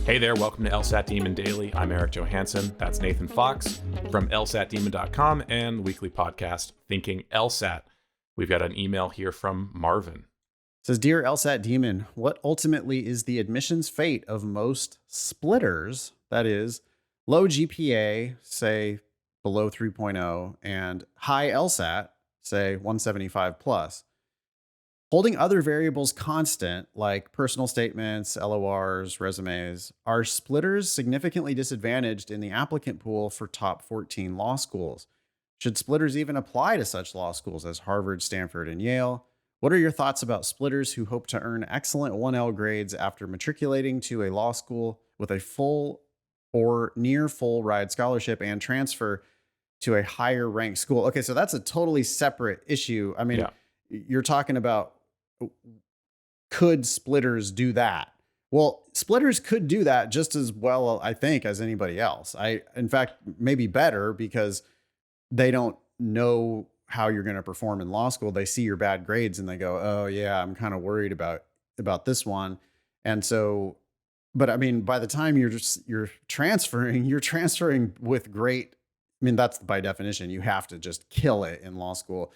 Hey there, welcome to LSAT Demon Daily. I'm Eric Johansson. That's Nathan Fox from LSATdemon.com and the weekly podcast Thinking LSAT. We've got an email here from Marvin. It says, Dear LSAT Demon, what ultimately is the admissions fate of most splitters, that is, low GPA, say below 3.0, and high LSAT, say 175 plus? Holding other variables constant, like personal statements, LORs, resumes, are splitters significantly disadvantaged in the applicant pool for top 14 law schools? Should splitters even apply to such law schools as Harvard, Stanford, and Yale? What are your thoughts about splitters who hope to earn excellent 1L grades after matriculating to a law school with a full or near full ride scholarship and transfer to a higher ranked school? Okay, so that's a totally separate issue. I mean, You're talking about, could splitters do that? Well, splitters could do that just as well, I think, as anybody else. In fact, maybe better, because they don't know how you're going to perform in law school. They see your bad grades and they go, oh yeah, I'm kind of worried about this one. And so, but I mean, by the time you're transferring with great, I mean, that's by definition, you have to just kill it in law school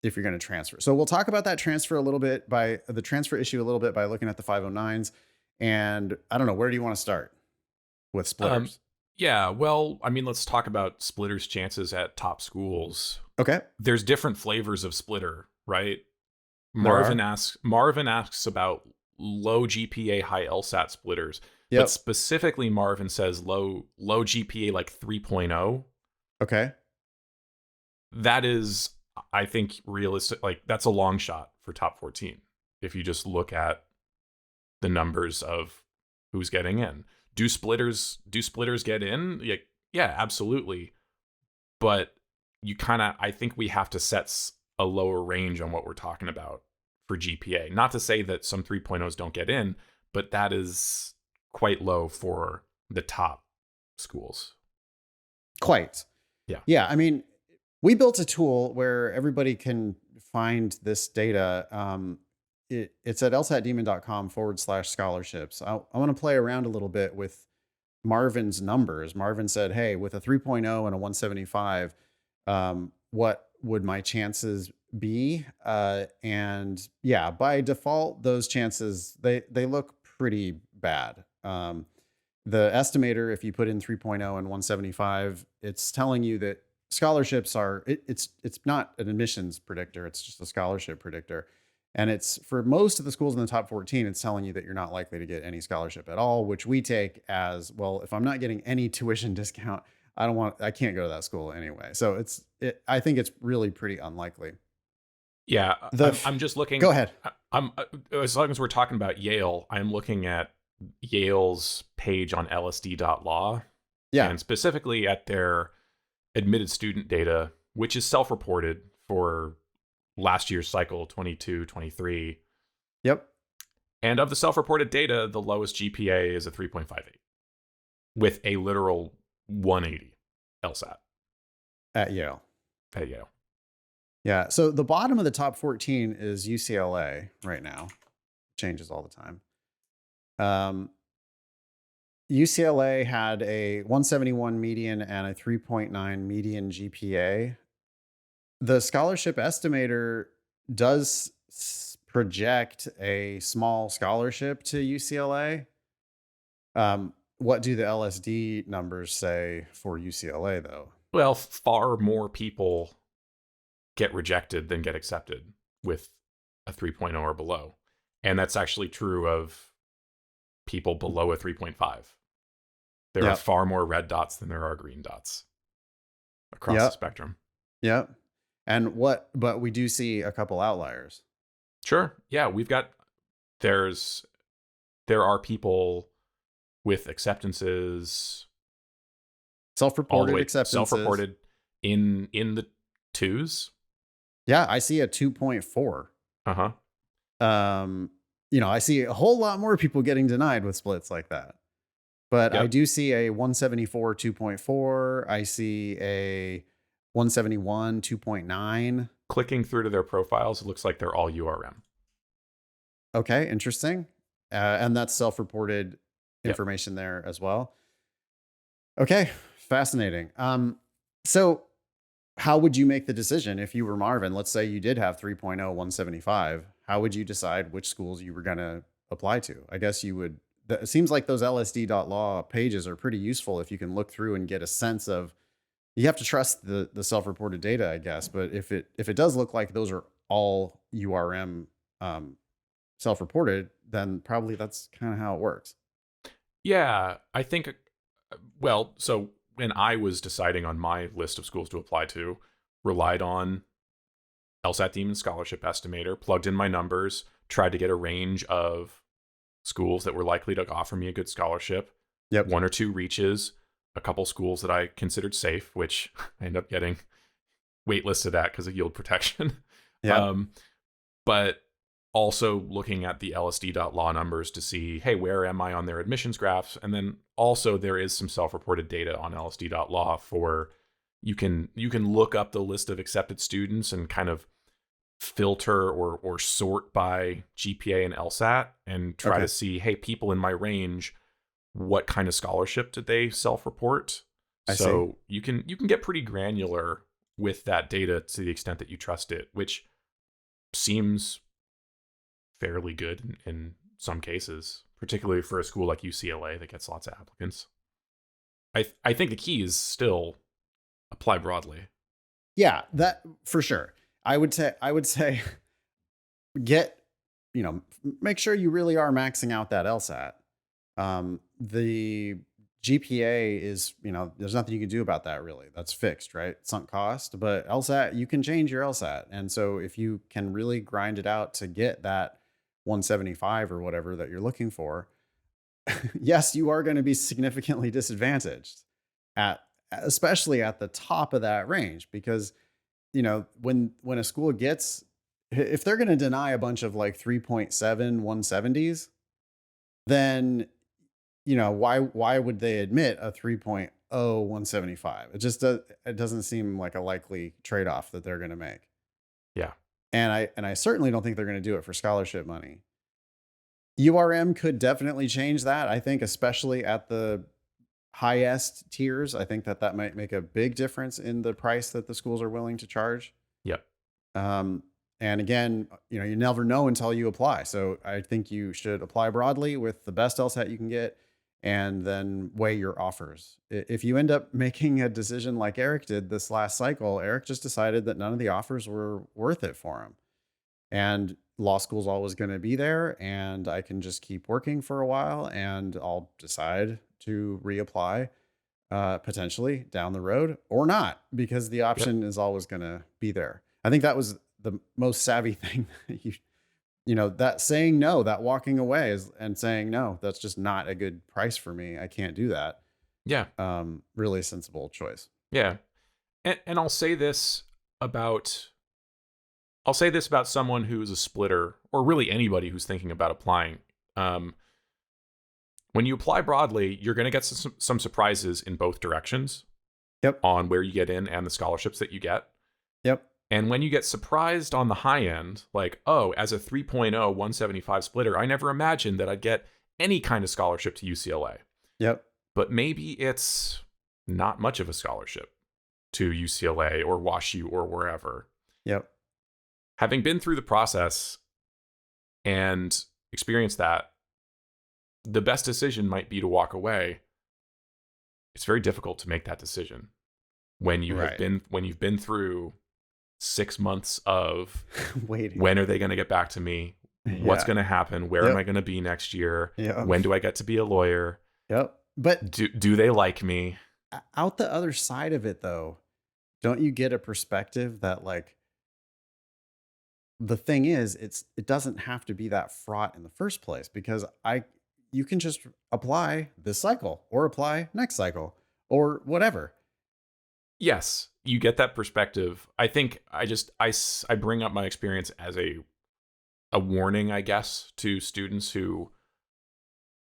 if you're going to transfer. So we'll talk about that transfer the transfer issue a little bit by looking at the 509s. And I don't know, where do you want to start with splitters? Yeah, well, I mean, let's talk about splitters' chances at top schools. Okay. There's different flavors of splitter, right? Marvin asks about low GPA, high LSAT splitters. Yep. But specifically, Marvin says low GPA, like 3.0. Okay. That is, I think, realistic. Like, that's a long shot for top 14 if you just look at the numbers of who's getting in. Do splitters get in? Yeah, absolutely. But I think we have to set a lower range on what we're talking about for GPA. Not to say that some 3.0s don't get in, but that is quite low for the top schools. Quite. Yeah. Yeah. I mean, we built a tool where everybody can find this data. It's at lsatdemon.com/scholarships. I want to play around a little bit with Marvin's numbers. Marvin said, hey, with a 3.0 and a 175, what would my chances be? And yeah, by default, those chances, they look pretty bad. The estimator, if you put in 3.0 and 175, it's telling you that scholarships are, it's not an admissions predictor. It's just a scholarship predictor. And it's for most of the schools in the top 14, it's telling you that you're not likely to get any scholarship at all, which we take as, well, if I'm not getting any tuition discount, I can't go to that school anyway. So I think it's really pretty unlikely. Yeah. I'm just looking. Go ahead. As long as we're talking about Yale, I'm looking at Yale's page on lsd.law. Yeah. And specifically at their admitted student data, which is self-reported for last year's cycle, 22-23. Yep. And of the self-reported data, the lowest GPA is a 3.58 with a literal 180 LSAT. At Yale. Yeah. So the bottom of the top 14 is UCLA right now. Changes all the time. UCLA had a 171 median and a 3.9 median GPA. The scholarship estimator does project a small scholarship to UCLA. What do the LSD numbers say for UCLA, though? Well, far more people get rejected than get accepted with a 3.0 or below. And that's actually true of people below a 3.5. There are far more red dots than there are green dots across the spectrum. Yep. But we do see a couple outliers. Sure. Yeah, there are people with acceptances, self-reported acceptances, self-reported in the twos. Yeah, I see a 2.4. Uh-huh. I see a whole lot more people getting denied with splits like that. But I do see a 174 2.4. I see a 171 2.9. Clicking through to their profiles, it looks like they're all URM. Okay, interesting. And that's self-reported Yep. information there as well. Okay, fascinating. So how would you make the decision if you were Marvin? Let's say you did have 3.0, 175. How would you decide which schools you were going to apply to? I guess you would. It seems like those LSD.law pages are pretty useful if you can look through and get a sense of. You have to trust the self-reported data, I guess. But if it does look like those are all URM self-reported, then probably that's kind of how it works. Yeah, I think, well, so when I was deciding on my list of schools to apply to, relied on LSAT Demon Scholarship Estimator, plugged in my numbers, tried to get a range of schools that were likely to offer me a good scholarship. Yep. 1 or 2 reaches, a couple schools that I considered safe, which I end up getting waitlisted at because of yield protection. Yeah. But also looking at the LSD.law numbers to see, hey, where am I on their admissions graphs? And then also there is some self-reported data on LSD.law for you can look up the list of accepted students and kind of filter or sort by GPA and LSAT and try to see, hey, people in my range, what kind of scholarship did they self-report? I So you can get pretty granular with that data to the extent that you trust it, which seems fairly good in some cases, particularly for a school like UCLA that gets lots of applicants. I think the key is still apply broadly. Yeah, that for sure. I would say get, make sure you really are maxing out that LSAT. The GPA is, there's nothing you can do about that really. That's fixed, right? Sunk cost. But LSAT, you can change your LSAT. And so if you can really grind it out to get that 175 or whatever that you're looking for, yes, you are going to be significantly disadvantaged especially at the top of that range, because when a school gets, if they're going to deny a bunch of like 3.7 170s, then why would they admit a 3.0 175? It doesn't seem like a likely trade-off that they're going to make. Yeah. And I certainly don't think they're going to do it for scholarship money. URM could definitely change that. I think, especially at the highest tiers, I think that might make a big difference in the price that the schools are willing to charge. Yep. And again, you never know until you apply. So I think you should apply broadly with the best LSAT you can get, and then weigh your offers. If you end up making a decision like Eric did this last cycle, Eric just decided that none of the offers were worth it for him. And law school's always going to be there, and I can just keep working for a while, and I'll decide to reapply potentially down the road or not, because the option is always going to be there. I think that was the most savvy thing. That saying no, that walking away and saying, no, that's just not a good price for me. I can't do that. Yeah. Really sensible choice. Yeah. And I'll say this about someone who's a splitter, or really anybody who's thinking about applying. When you apply broadly, you're going to get some surprises in both directions. Yep. On where you get in and the scholarships that you get. Yep. And when you get surprised on the high end, like, oh, as a 3.0 175 splitter, I never imagined that I'd get any kind of scholarship to UCLA. Yep. But maybe it's not much of a scholarship to UCLA or WashU or wherever. Yep. Having been through the process and experienced that, the best decision might be to walk away. It's very difficult to make that decision when you have been through 6 months of waiting. When are they going to get back to me? What's going to happen? Where am I going to be next year? When do I get to be a lawyer? Yep. But do they like me? Out the other side of it, though, don't you get a perspective that, like, the thing is, it doesn't have to be that fraught in the first place, because you can just apply this cycle or apply next cycle or whatever. Yes, you get that perspective. I think I bring up my experience as a warning, I guess, to students who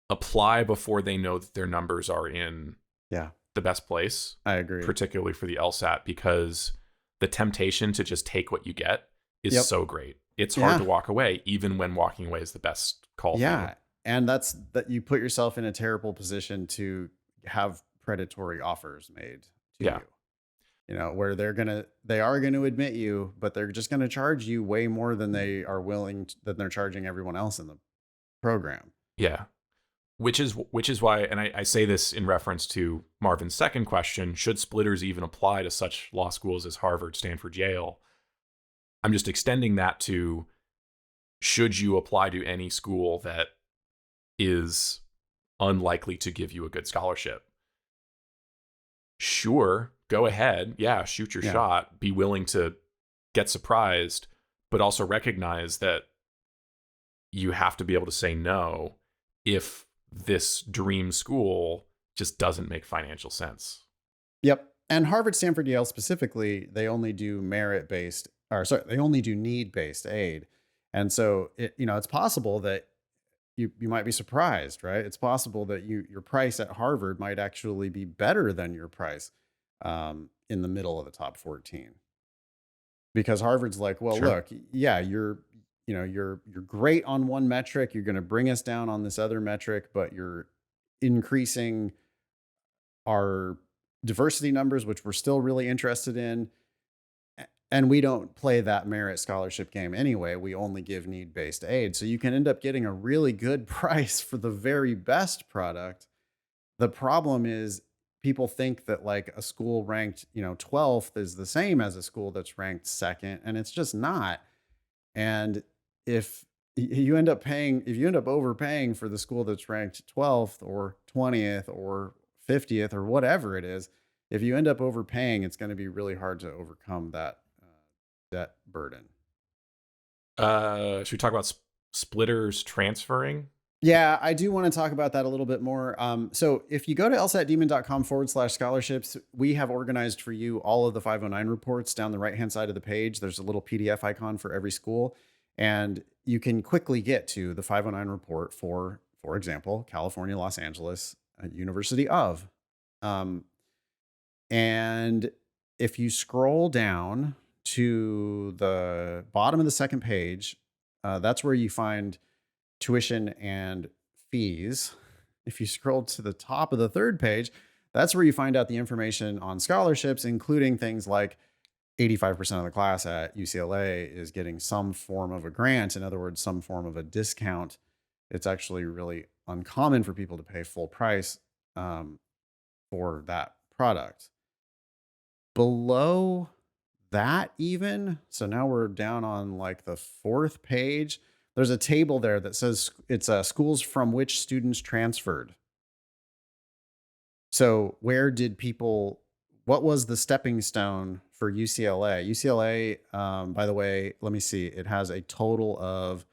apply before they know that their numbers are in the best place. I agree. Particularly for the LSAT, because the temptation to just take what you get is so great. It's hard to walk away, even when walking away is the best call. Yeah. And that's that you put yourself in a terrible position to have predatory offers made to Yeah. you. Where they are gonna admit you, but they're just gonna charge you way more than they are than they're charging everyone else in the program. Yeah. Which is why, and I say this in reference to Marvin's second question, should splitters even apply to such law schools as Harvard, Stanford, Yale? I'm just extending that to, should you apply to any school that is unlikely to give you a good scholarship? Sure, go ahead. Yeah, shoot your Yeah. shot. Be willing to get surprised, but also recognize that you have to be able to say no if this dream school just doesn't make financial sense. Yep. And Harvard, Stanford, Yale specifically, they only do they only do need-based aid. And so it's possible that you might be surprised, right? It's possible that your price at Harvard might actually be better than your price in the middle of the top 14. Because Harvard's like, well, Sure. look, yeah, you're great on one metric, you're going to bring us down on this other metric, but you're increasing our diversity numbers, which we're still really interested in. And we don't play that merit scholarship game anyway. We only give need-based aid. So you can end up getting a really good price for the very best product. The problem is people think that like a school ranked, 12th is the same as a school that's ranked second, and it's just not. And if you end up overpaying for the school that's ranked 12th or 20th or 50th or whatever it is, if you end up overpaying, it's going to be really hard to overcome that debt burden. Should we talk about splitters transferring? Yeah, I do want to talk about that a little bit more. So if you go to lsatdemon.com/scholarships, we have organized for you all of the 509 reports down the right-hand side of the page. There's a little PDF icon for every school, and you can quickly get to the 509 report for example, California, Los Angeles, University of. And if you scroll down to the bottom of the second page, that's where you find tuition and fees. If you scroll to the top of the third page, that's where you find out the information on scholarships, including things like 85% of the class at UCLA is getting some form of a grant. In other words, some form of a discount. It's actually really uncommon for people to pay full price for that product. Below that even, so now we're down on like the fourth page, there's a table there that says it's schools from which students transferred. So what was the stepping stone for UCLA? UCLA, by the way, let me see, it has a total of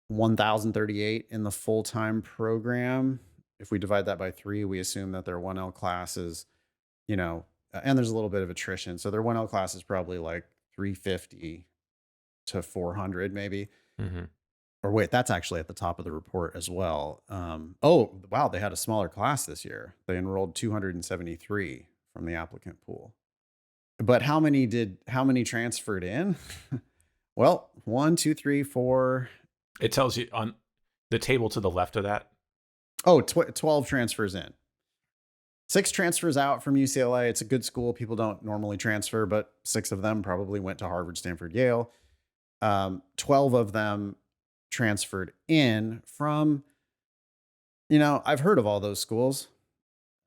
1,038 in the full-time program. If we divide that by 3, we assume that their 1L class is, and there's a little bit of attrition. So their 1L class is probably like 350 to 400 maybe. Mm-hmm. Or wait, that's actually at the top of the report as well. Oh, wow, they had a smaller class this year. They enrolled 273 from the applicant pool. But how many transferred in? Well, 1, 2, 3, 4. It tells you on the table to the left of that. Oh, 12 transfers in. 6 transfers out from UCLA. It's a good school. People don't normally transfer, but 6 of them probably went to Harvard, Stanford, Yale. 12 of them transferred in from, I've heard of all those schools.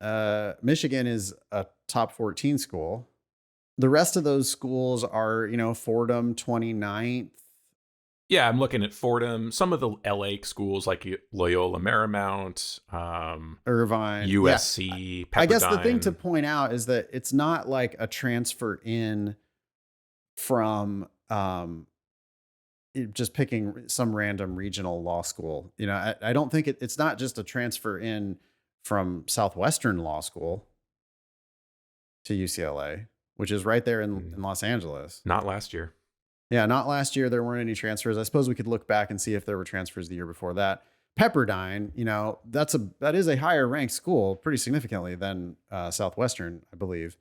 Michigan is a top 14 school. The rest of those schools are, Fordham, 29th. Yeah, I'm looking at Fordham. Some of the LA schools like Loyola Marymount, Irvine, USC, Pepperdine. I guess the thing to point out is that it's not like a transfer in from just picking some random regional law school. I don't think it's not just a transfer in from Southwestern Law School to UCLA, which is right there in Los Angeles. Not last year. Yeah, not last year. There weren't any transfers. I suppose we could look back and see if there were transfers the year before that. Pepperdine, that is a higher ranked school pretty significantly than Southwestern, I believe.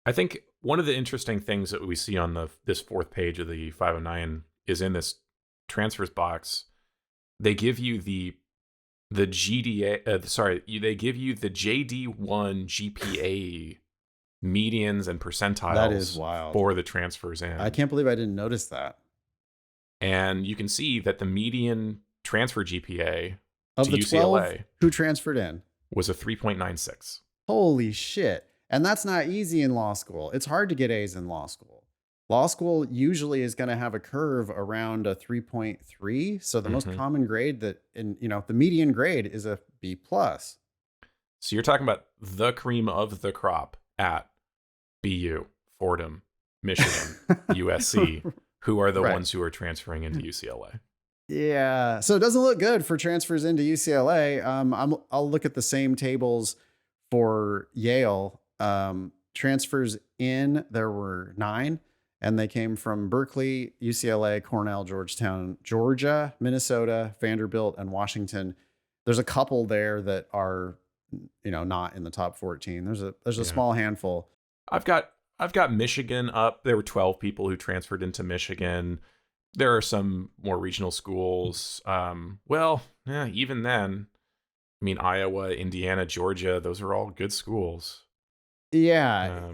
I think one of the interesting things that we see on this fourth page of the 509 is in this transfers box. they give you the GDA. They give you the JD1 GPA medians and percentiles. That is wild. For the transfers in. I can't believe I didn't notice that. And you can see that the median transfer GPA of to the UCLA 12 who transferred in was a 3.96. Holy shit. And that's not easy in law school. It's hard to get A's in law school. Law school usually is going to have a curve around a 3.3. So the most common grade the median grade is a B+. So you're talking about the cream of the crop at BU, Fordham, Michigan, USC, who are the ones who are transferring into UCLA. Yeah. So it doesn't look good for transfers into UCLA. I'll look at the same tables for Yale. Transfers in, there were 9, and they came from Berkeley, UCLA, Cornell, Georgetown, Georgia, Minnesota, Vanderbilt, and Washington. There's a couple there that are, not in the top 14. There's a small handful. I've got Michigan up. There were 12 people who transferred into Michigan. There are some more regional schools. Even then, I mean, Iowa, Indiana, Georgia, those are all good schools. Yeah,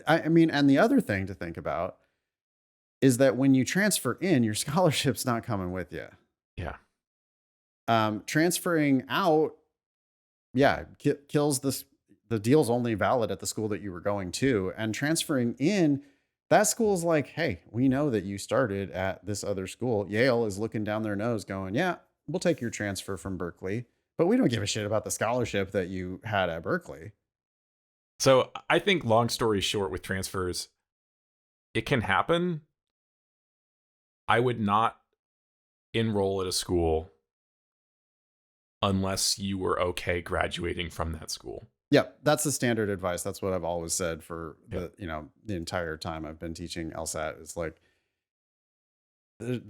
and the other thing to think about is that when you transfer in, your scholarship's not coming with you. Yeah. Transferring out, kills this. The deal's only valid at the school that you were going to, and transferring in, that school's like, hey, we know that you started at this other school. Yale is looking down their nose going, yeah, we'll take your transfer from Berkeley, but we don't give a shit about the scholarship that you had at Berkeley. So I think, long story short, with transfers, it can happen. I would not enroll at a school unless you were okay graduating from that school. Yeah, that's the standard advice. That's what I've always said for the entire time I've been teaching LSAT. It's like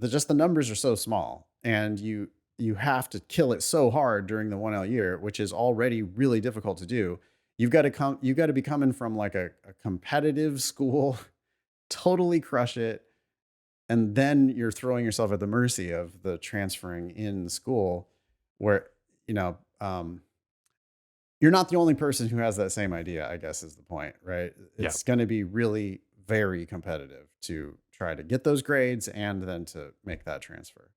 just the numbers are so small, and you have to kill it so hard during the 1L year, which is already really difficult to do. You've got to be coming from like a competitive school, totally crush it, and then you're throwing yourself at the mercy of the transferring in school, where you're not the only person who has that same idea, I guess is the point, right? It's going to be really very competitive to try to get those grades and then to make that transfer.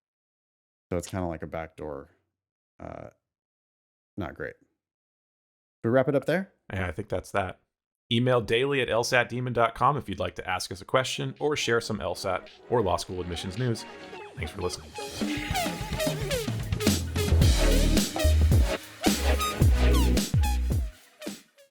So it's kind of like a backdoor, not great. Should we wrap it up there? Yeah, I think that's that. Email daily@lsatdemon.com if you'd like to ask us a question or share some LSAT or law school admissions news. Thanks for listening.